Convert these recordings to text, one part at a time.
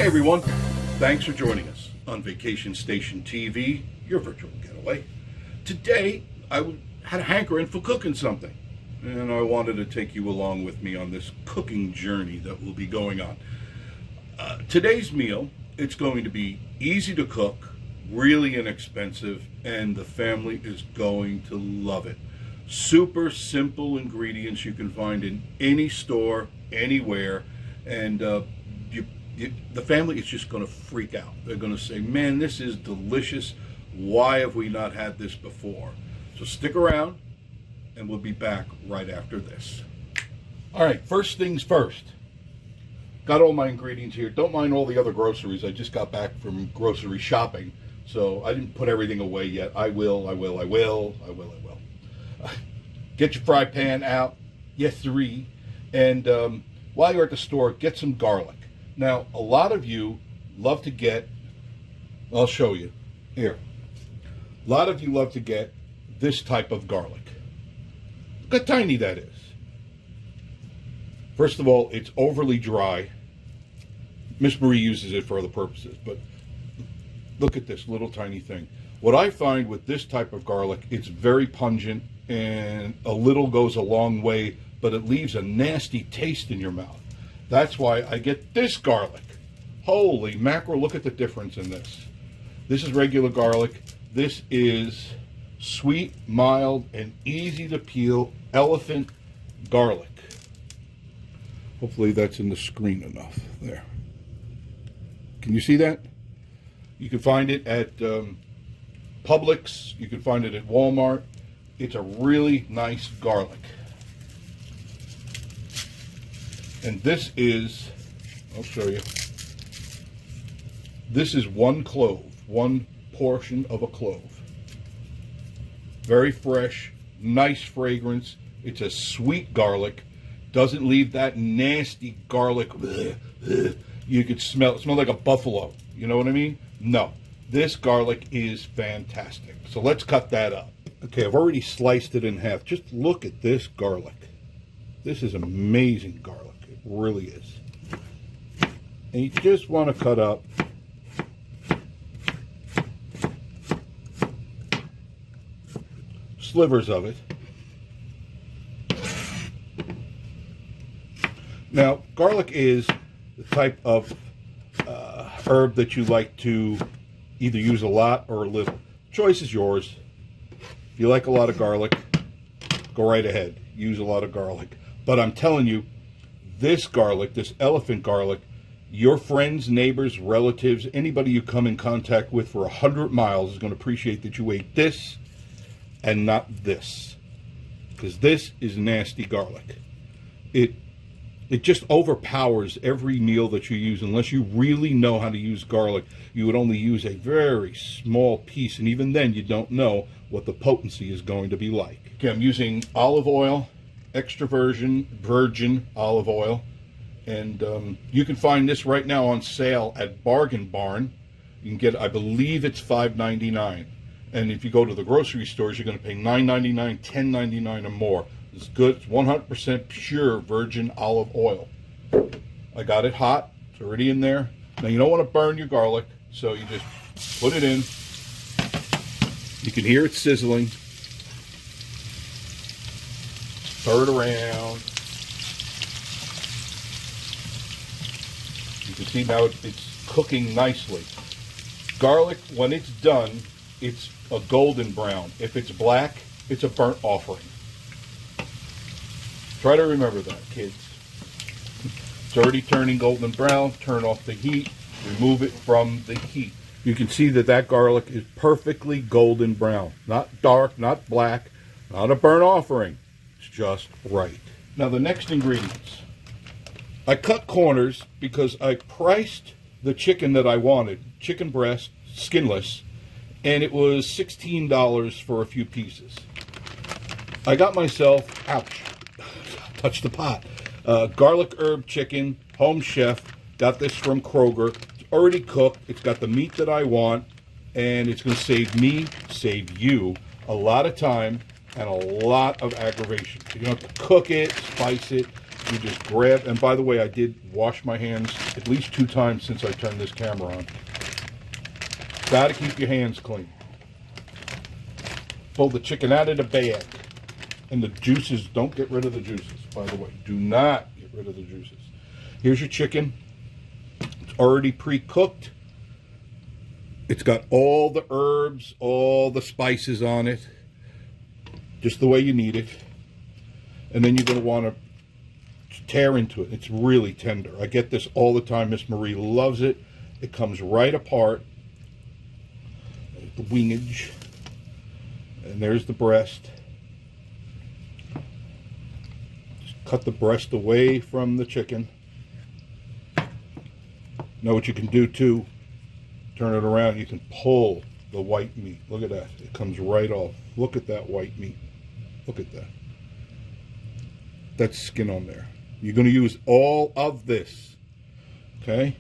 Hey everyone, thanks for joining us on Vacation Station TV, your virtual getaway. Today, I had a hankering for cooking something, and I wanted to take you along with me on this cooking journey that we'll be going on. Today's meal, it's going to be easy to cook, really inexpensive, and the family is going to love it. Super simple ingredients you can find in any store, anywhere, and the family is just going to freak out. They're going to say, man, this is delicious. Why have we not had this before? So stick around, and we'll be back right after this. All right, first things first. Got all my ingredients here. Don't mind all the other groceries. I just got back from grocery shopping, so I didn't put everything away yet. I will. Get your fry pan out. Yes, sirree. And while you're at the store, get some garlic. Now, a lot of you love to get, I'll show you, here. A lot of you love to get this type of garlic. Look how tiny that is. First of all, it's overly dry. Miss Marie uses it for other purposes, but look at this little tiny thing. What I find with this type of garlic, it's very pungent, and a little goes a long way, but it leaves a nasty taste in your mouth. That's why I get this garlic. Holy mackerel, look at the difference in this. This is regular garlic. This is sweet, mild, and easy to peel elephant garlic. Hopefully that's in the screen enough. There. Can you see that? You can find it at Publix. You can find it at Walmart. It's a really nice garlic. And this is, I'll show you. This is one clove, one portion of a clove. Very fresh, nice fragrance. It's a sweet garlic. Doesn't leave that nasty garlic. You could smell it. Smells like a buffalo. You know what I mean? No. This garlic is fantastic. So let's cut that up. Okay, I've already sliced it in half. Just look at this garlic. This is amazing garlic. It really is. And you just want to cut up slivers of it. Now, garlic is the type of herb that you like to either use a lot or a little. Choice is yours. If you like a lot of garlic, go right ahead. Use a lot of garlic. But I'm telling you, this garlic, this elephant garlic, your friends, neighbors, relatives, anybody you come in contact with for 100 miles is going to appreciate that you ate this and not this. Because this is nasty garlic. It just overpowers every meal that you use. Unless you really know how to use garlic, you would only use a very small piece. And even then, you don't know what the potency is going to be like. Okay, I'm using olive oil, extra virgin olive oil. And you can find this right now on sale at Bargain Barn. You can get, I believe it's $5.99. And if you go to the grocery stores, you're going to pay $9.99, $10.99 or more. It's good. It's 100% pure virgin olive oil. I got it hot. It's already in there. Now, you don't want to burn your garlic, so you just put it in. You can hear it sizzling. Stir it around. You can see now it's cooking nicely. Garlic, when it's done, it's a golden brown. If it's black, it's a burnt offering. Try to remember that, kids. It's already turning golden brown. Turn off the heat. Remove it from the heat. You can see that that garlic is perfectly golden brown. Not dark, not black, not a burnt offering. It's just right. Now the next ingredients. I cut corners because I priced the chicken that I wanted. Chicken breast, skinless. And it was $16 for a few pieces. I got myself, ouch. Touch the pot. Garlic herb chicken, home chef. Got this from Kroger. It's already cooked. It's got the meat that I want, and it's going to save me, save you, a lot of time and a lot of aggravation. You don't have to cook it, spice it. You just grab, and by the way, I did wash my hands at least 2 times since I turned this camera on. Got to keep your hands clean. Pull the chicken out of the bag. And the juices, don't get rid of the juices, by the way. Do not get rid of the juices. Here's your chicken. It's already pre-cooked. It's got all the herbs, all the spices on it, just the way you need it. And then you're going to want to tear into it. It's really tender. I get this all the time. Miss Marie loves it. It comes right apart. The wingage. And there's the breast. Just cut the breast away from the chicken. Know what you can do too? Turn it around. You can pull the white meat. Look at that. It comes right off. Look at that white meat. Look at that. That's skin on there. You're going to use all of this. Okay?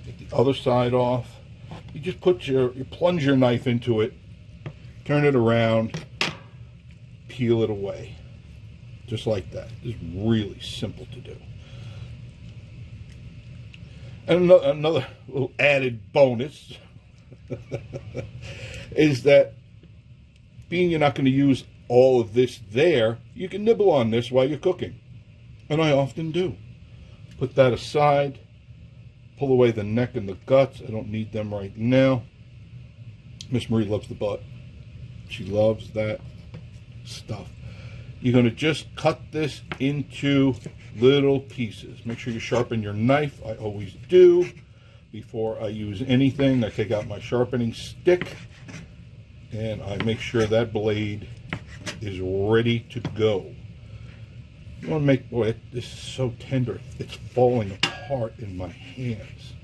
Get the other side off. You just put you plunge your knife into it, turn it around, peel it away. Just like that. It's really simple to do. And another little added bonus is that being you're not going to use all of this there, you can nibble on this while you're cooking. And I often do. Put that aside. Pull away the neck and the guts. I don't need them right now. Miss Marie loves the butt. She loves that stuff. You're going to just cut this into little pieces. Make sure you sharpen your knife. I always do. Before I use anything, I take out my sharpening stick and I make sure that blade is ready to go. You want to make, boy, this is so tender. It's falling apart in my hands.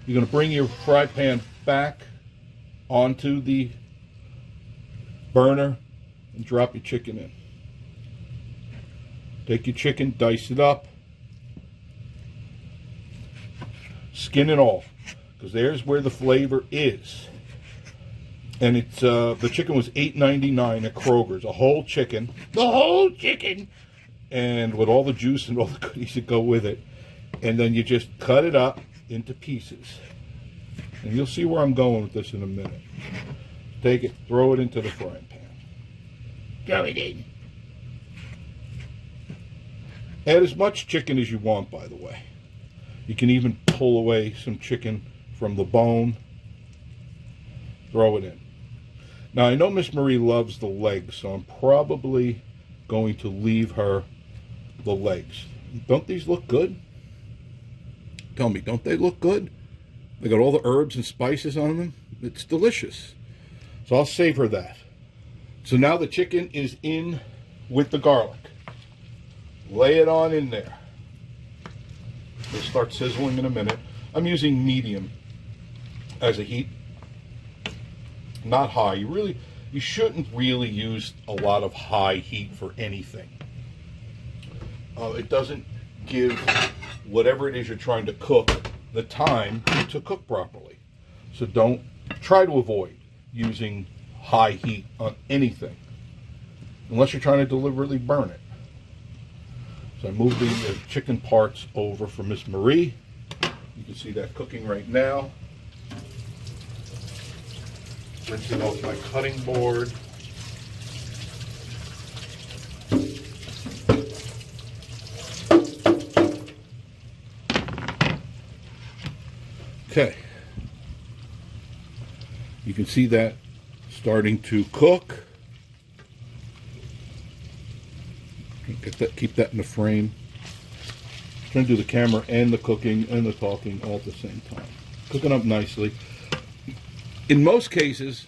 You're going to bring your fry pan back onto the burner and drop your chicken in. Take your chicken, dice it up, skin and all, because there's where the flavor is. And it's the chicken was $8.99 at Kroger's, a whole chicken, the whole chicken, and with all the juice and all the goodies that go with it. And then you just cut it up into pieces. And you'll see where I'm going with this in a minute. Take it, throw it into the frying pan. Throw it in. Add as much chicken as you want, by the way. You can even pull away some chicken from the bone. Throw it in. Now, I know Miss Marie loves the legs, so I'm probably going to leave her the legs. Don't these look good? Tell me, don't they look good? They got all the herbs and spices on them. It's delicious. So I'll save her that. So now the chicken is in with the garlic. Lay it on in there. It'll start sizzling in a minute. I'm using medium as a heat, not high. You shouldn't really use a lot of high heat for anything. It doesn't give whatever it is you're trying to cook the time to cook properly. So try to avoid using high heat on anything unless you're trying to deliberately burn it. So I moved the chicken parts over for Miss Marie. You can see that cooking right now. Rinsing off my cutting board. Okay. You can see that starting to cook. Keep that in the frame. I'm trying to do the camera and the cooking and the talking all at the same time. Cooking up nicely. In most cases,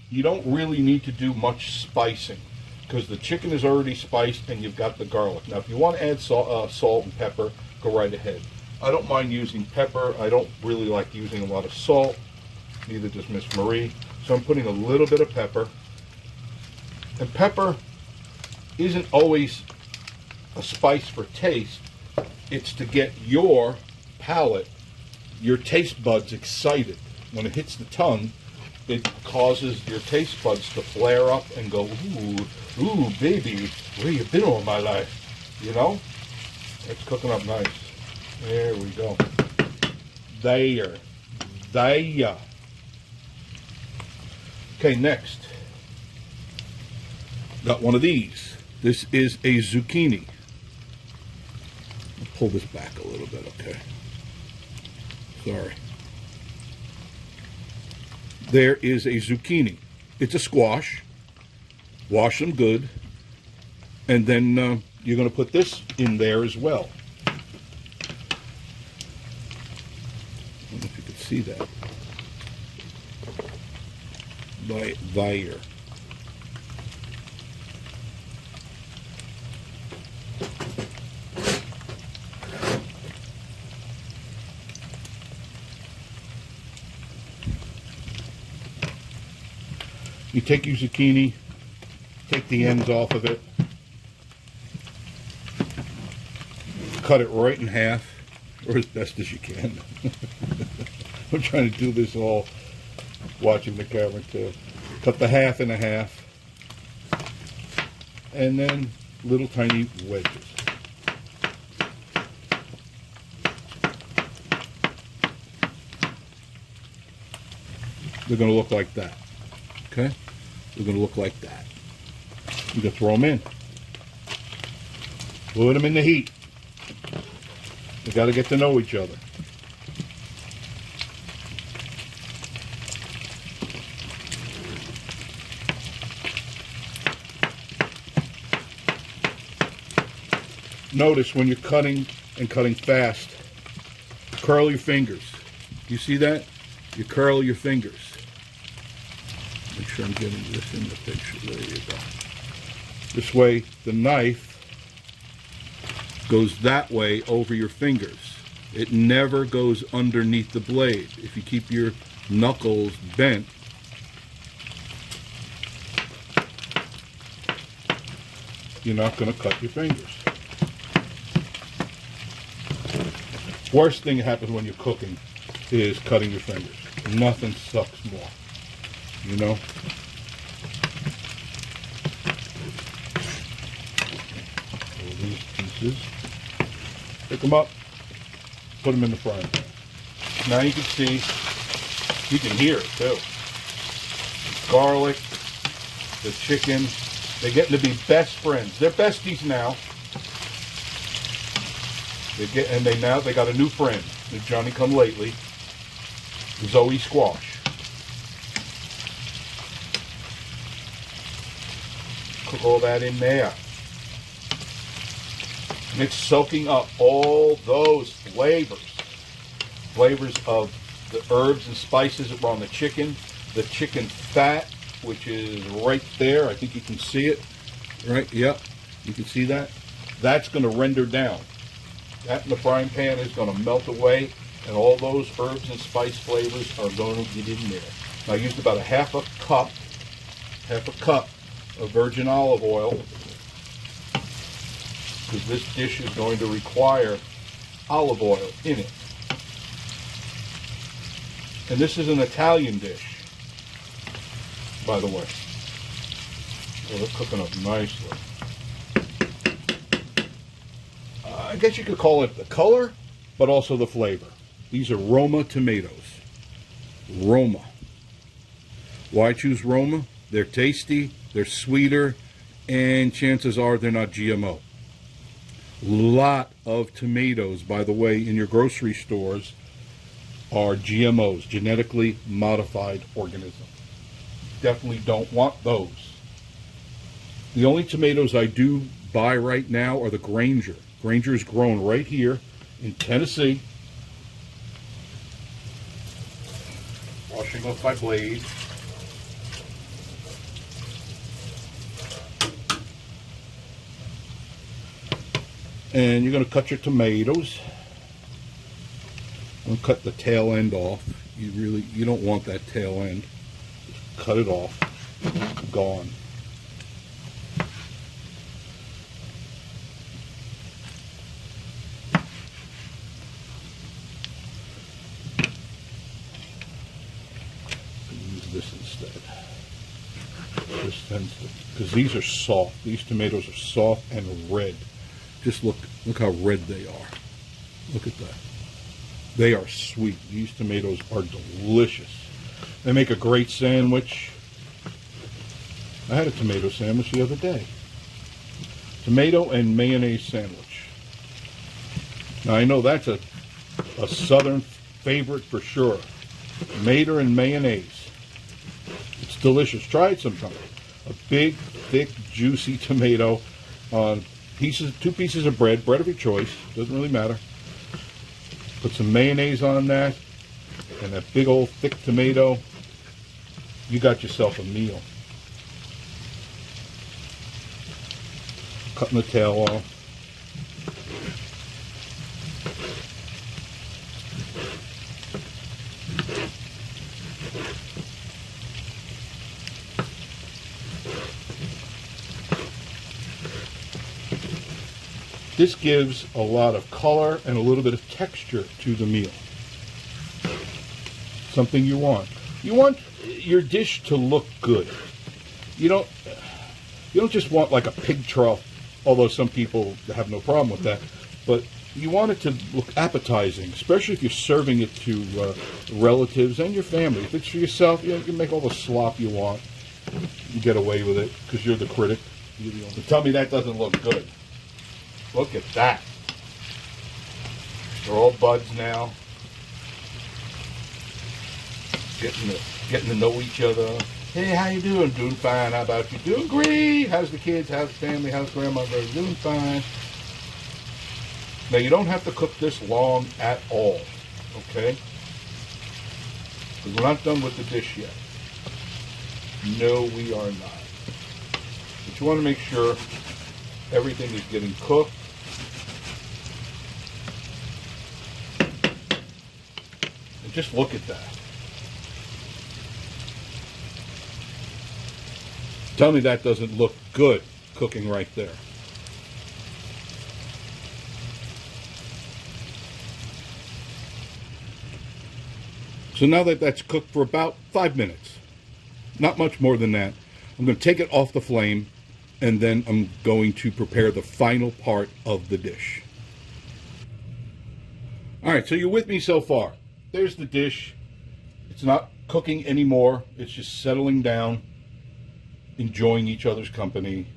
you don't really need to do much spicing because the chicken is already spiced and you've got the garlic. Now, if you want to add salt and pepper, go right ahead. I don't mind using pepper. I don't really like using a lot of salt. Neither does Miss Marie. So I'm putting a little bit of pepper. And pepper isn't always a spice for taste. It's to get your palate, your taste buds excited. When it hits the tongue, it causes your taste buds to flare up and go, ooh, baby, where you been all my life? You know? It's cooking up nice. There we go. There. Okay, next. Got one of these. This is a zucchini. I'll pull this back a little bit, okay? Sorry. There is a zucchini. It's a squash. Wash them good. And then you're going to put this in there as well. I don't know if you can see that. There. You take your zucchini, take the ends off of it, cut it right in half, or as best as you can. I'm trying to do this all watching the camera too. Cut the half in half, and then little tiny wedges. They're going to look like that. Okay? They're going to look like that. You can throw them in. Put them in the heat. They got to get to know each other. Notice when you're cutting and cutting fast, curl your fingers. You see that? You curl your fingers. Make sure I'm getting this in the picture. There you go. This way, the knife goes that way over your fingers. It never goes underneath the blade. If you keep your knuckles bent, you're not going to cut your fingers. Worst thing that happens when you're cooking is cutting your fingers. Nothing sucks more. You know? All these pieces. Pick them up, put them in the frying pan. Now you can see, you can hear it too. Garlic, the chicken, they're getting to be best friends. They're besties now. They got a new friend, the Johnny come lately, Zoe Squash. Cook all that in there. And it's soaking up all those flavors. Flavors of the herbs and spices that were on the chicken fat, which is right there. I think you can see it. Right? Yep. You can see that. That's going to render down. That in the frying pan is going to melt away, and all those herbs and spice flavors are going to get in there. I used about a half a cup of virgin olive oil, because this dish is going to require olive oil in it. And this is an Italian dish, by the way. So they're cooking up nicely. I guess you could call it the color, but also the flavor. These are Roma tomatoes. Roma. Why choose Roma? They're tasty, they're sweeter, and chances are they're not GMO. Lot of tomatoes, by the way, in your grocery stores are GMOs, genetically modified organisms. Definitely don't want those. The only tomatoes I do buy right now are the Granger. Granger is grown right here in Tennessee. Washing off my blade. And you're going to cut your tomatoes. I'm going to cut the tail end off. You don't want that tail end. Just cut it off. Gone. Use this because these are soft. These tomatoes are soft and red. Just look how red they are. Look at that. They are sweet. These tomatoes are delicious. They make a great sandwich. I had a tomato sandwich the other day. Tomato and mayonnaise sandwich. Now I know that's a southern favorite for sure. Tomato and mayonnaise. It's delicious. Try it sometime. A big, thick, juicy tomato on two pieces of bread of your choice. Doesn't really matter. Put some mayonnaise on that, and that big old thick tomato. You got yourself a meal. Cutting the tail off. This gives a lot of color and a little bit of texture to the meal. Something you want. You want your dish to look good. You don't just want like a pig trough, although some people have no problem with that, but you want it to look appetizing, especially if you're serving it to relatives and your family. If it's for yourself, you can make all the slop you want. You get away with it because you're the critic. So tell me that doesn't look good. Look at that. They're all buds now. Getting to know each other. Hey, how you doing? Doing fine. How about you? Doing great. How's the kids? How's the family? How's grandma? Doing fine. Now you don't have to cook this long at all. Okay? Because we're not done with the dish yet. No, we are not. But you want to make sure everything is getting cooked. And just look at that. Tell me that doesn't look good cooking right there. So now that that's cooked for about 5 minutes, not much more than that, I'm going to take it off the flame, and then I'm going to prepare the final part of the dish. All right, so you're with me so far. There's the dish. It's not cooking anymore. It's just settling down, enjoying each other's company,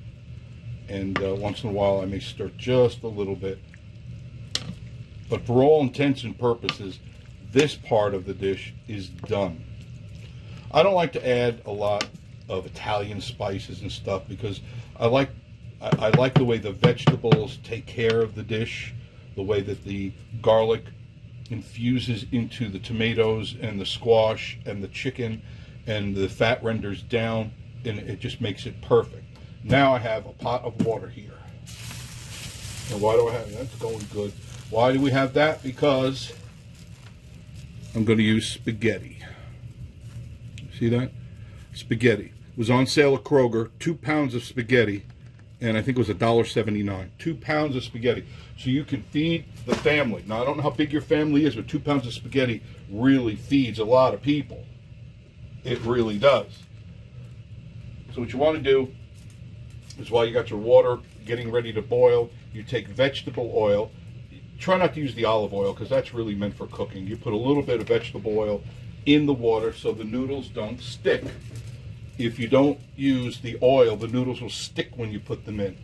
and once in a while I may stir just a little bit. But for all intents and purposes, this part of the dish is done. I don't like to add a lot of Italian spices and stuff because I like the way the vegetables take care of the dish, the way that the garlic infuses into the tomatoes and the squash and the chicken, and the fat renders down, and it just makes it perfect. Now I have a pot of water here. And why do I have that? That's going good. Why do we have that? Because I'm going to use spaghetti. See that? Spaghetti. It was on sale at Kroger, 2 pounds of spaghetti, and I think it was $1.79. 2 pounds of spaghetti. So you can feed the family. Now, I don't know how big your family is, but 2 pounds of spaghetti really feeds a lot of people. It really does. So what you want to do is, while you got your water getting ready to boil, you take vegetable oil. Try not to use the olive oil because that's really meant for cooking. You put a little bit of vegetable oil in the water so the noodles don't stick. If you don't use the oil, the noodles will stick when you put them in.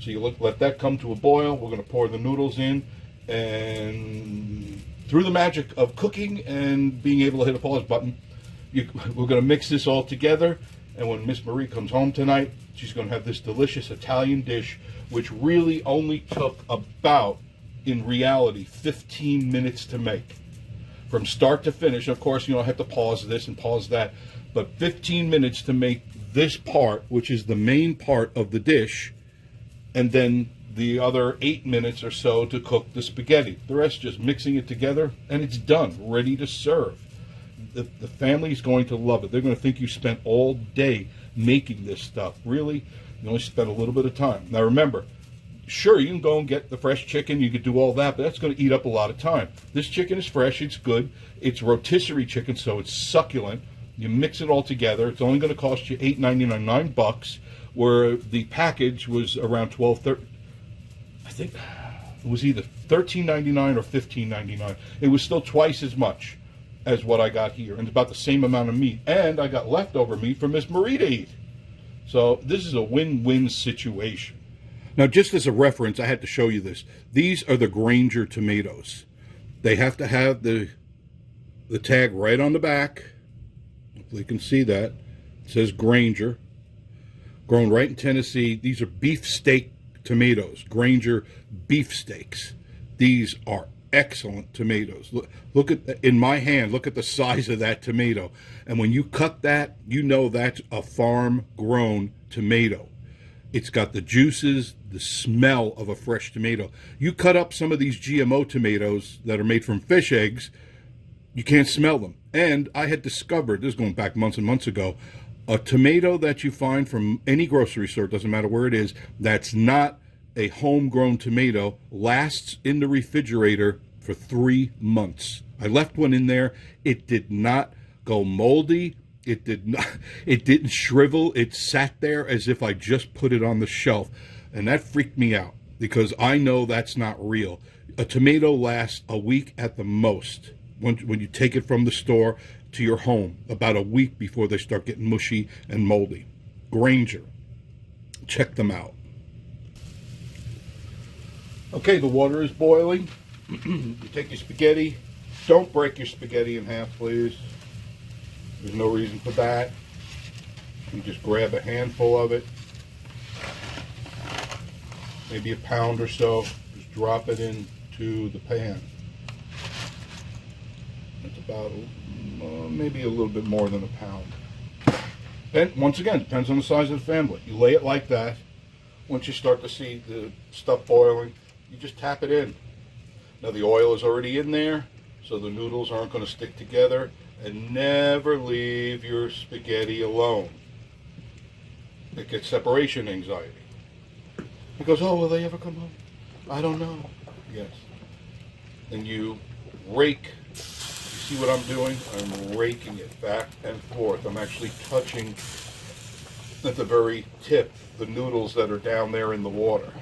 So you let that come to a boil. We're going to pour the noodles in, and through the magic of cooking and being able to hit a pause button, we're going to mix this all together. And when Miss Marie comes home tonight, she's going to have this delicious Italian dish, which really only took about, in reality, 15 minutes to make. From start to finish. Of course, I have to pause this and pause that, but 15 minutes to make this part, which is the main part of the dish, and then the other 8 minutes or so to cook the spaghetti. The rest just mixing it together, and it's done, ready to serve. The family is going to love it. They're going to think you spent all day making this stuff. Really, you only spent a little bit of time. Now remember, sure, you can go and get the fresh chicken, you could do all that, but that's going to eat up a lot of time. This chicken is fresh, it's good, it's rotisserie chicken, so it's succulent, You mix it all together. It's only going to cost you $8.99, $9, where the package was around $12.30. I think it was either $13.99 or $15.99. It was still twice as much as what I got here, and it's about the same amount of meat. And I got leftover meat for Miss Marie to eat. So this is a win-win situation. Now, just as a reference, I had to show you this. These are the Granger tomatoes. They have to have the tag right on the back. Hopefully you can see that. It says Granger. Grown right in Tennessee. These are beefsteak tomatoes. Granger beefsteaks. These are excellent tomatoes. Look at, in my hand, look at the size of that tomato. And when you cut that, you know that's a farm-grown tomato. It's got the juices, the smell of a fresh tomato. You cut up some of these GMO tomatoes that are made from fish eggs, you can't smell them. And I had discovered, this is going back months and months ago, a tomato that you find from any grocery store, doesn't matter where it is, that's not a homegrown tomato, lasts in the refrigerator for 3 months. I left one in there. It did not go moldy. It didn't shrivel. It sat there as if I just put it on the shelf. And that freaked me out because I know that's not real. A tomato lasts a week at the most when you take it from the store to your home, about a week before they start getting mushy and moldy. Granger. Check them out. Okay, the water is boiling. You take your spaghetti. Don't break your spaghetti in half, please. There's no reason for that. You just grab a handful of it, maybe a pound or so. Just drop it into the pan. It's about maybe a little bit more than a pound. And once again, depends on the size of the family. You lay it like that. Once you start to see the stuff boiling, you just tap it in. Now the oil is already in there, so the noodles aren't going to stick together. And never leave your spaghetti alone. It gets separation anxiety. He goes, oh, will they ever come home? I don't know. Yes. And you rake. You see what I'm doing? I'm raking it back and forth. I'm actually touching at the very tip the noodles that are down there in the water.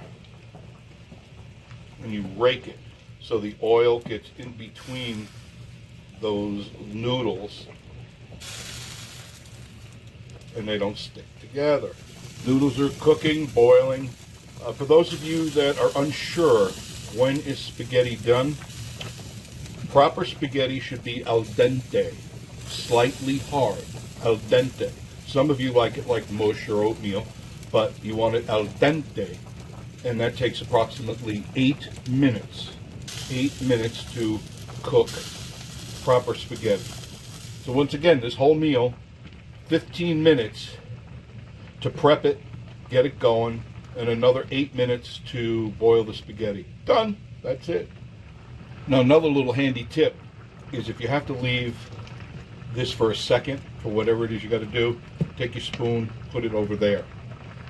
And you rake it so the oil gets in between those noodles and they don't stick together. Noodles are cooking, boiling. For those of you that are unsure, when is spaghetti done? Proper spaghetti should be al dente, slightly hard, al dente. Some of you like it like mush or oatmeal, but you want it al dente, and that takes approximately 8 minutes. 8 minutes to cook proper spaghetti. So once again, this whole meal, 15 minutes to prep it, get it going, and another 8 minutes to boil the spaghetti. Done. That's it. Now another little handy tip is if you have to leave this for a second, for whatever it is you got to do, take your spoon, put it over there.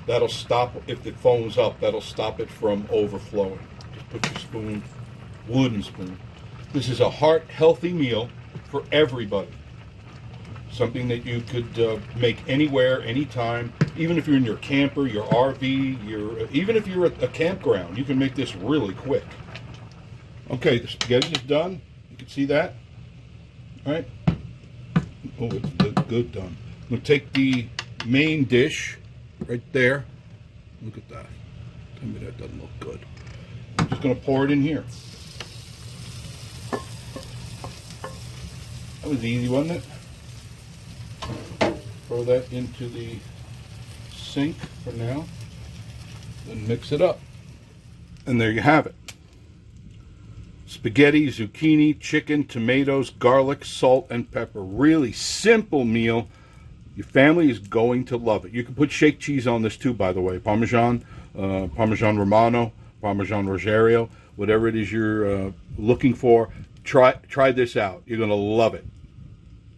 That'll stop, if it foams up, that'll stop it from overflowing. Just put your spoon, wooden spoon. This is a heart-healthy meal for everybody. Something that you could make anywhere, anytime. Even if you're in your camper, your RV, even if you're at a campground, you can make this really quick. Okay, the spaghetti is done. You can see that. All right. Oh, it's good done. I'm going to take the main dish right there. Look at that. Tell me that doesn't look good. I'm just going to pour it in here. That was easy, wasn't it? Throw that into the sink for now. Then mix it up. And there you have it. Spaghetti, zucchini, chicken, tomatoes, garlic, salt, and pepper. Really simple meal. Your family is going to love it. You can put shake cheese on this too, by the way. Parmesan, Parmesan Romano, Parmesan Rosario, whatever it is you're looking for. Try this out. You're going to love it.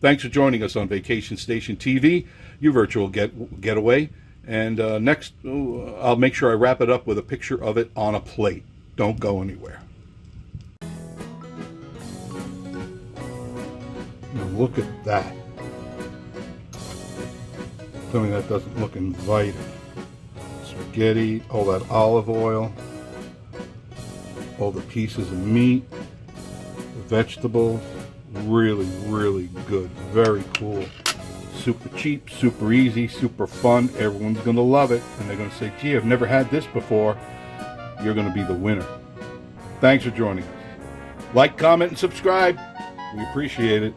Thanks for joining us on Vacation Station TV, your virtual getaway. And next, I'll make sure I wrap it up with a picture of it on a plate. Don't go anywhere. Now look at that. Something that doesn't look inviting. Spaghetti, all that olive oil, all the pieces of meat, the vegetables. Really, really good. Very cool. Super cheap, super easy, super fun. Everyone's going to love it. And they're going to say, gee, I've never had this before. You're going to be the winner. Thanks for joining us. Like, comment, and subscribe. We appreciate it.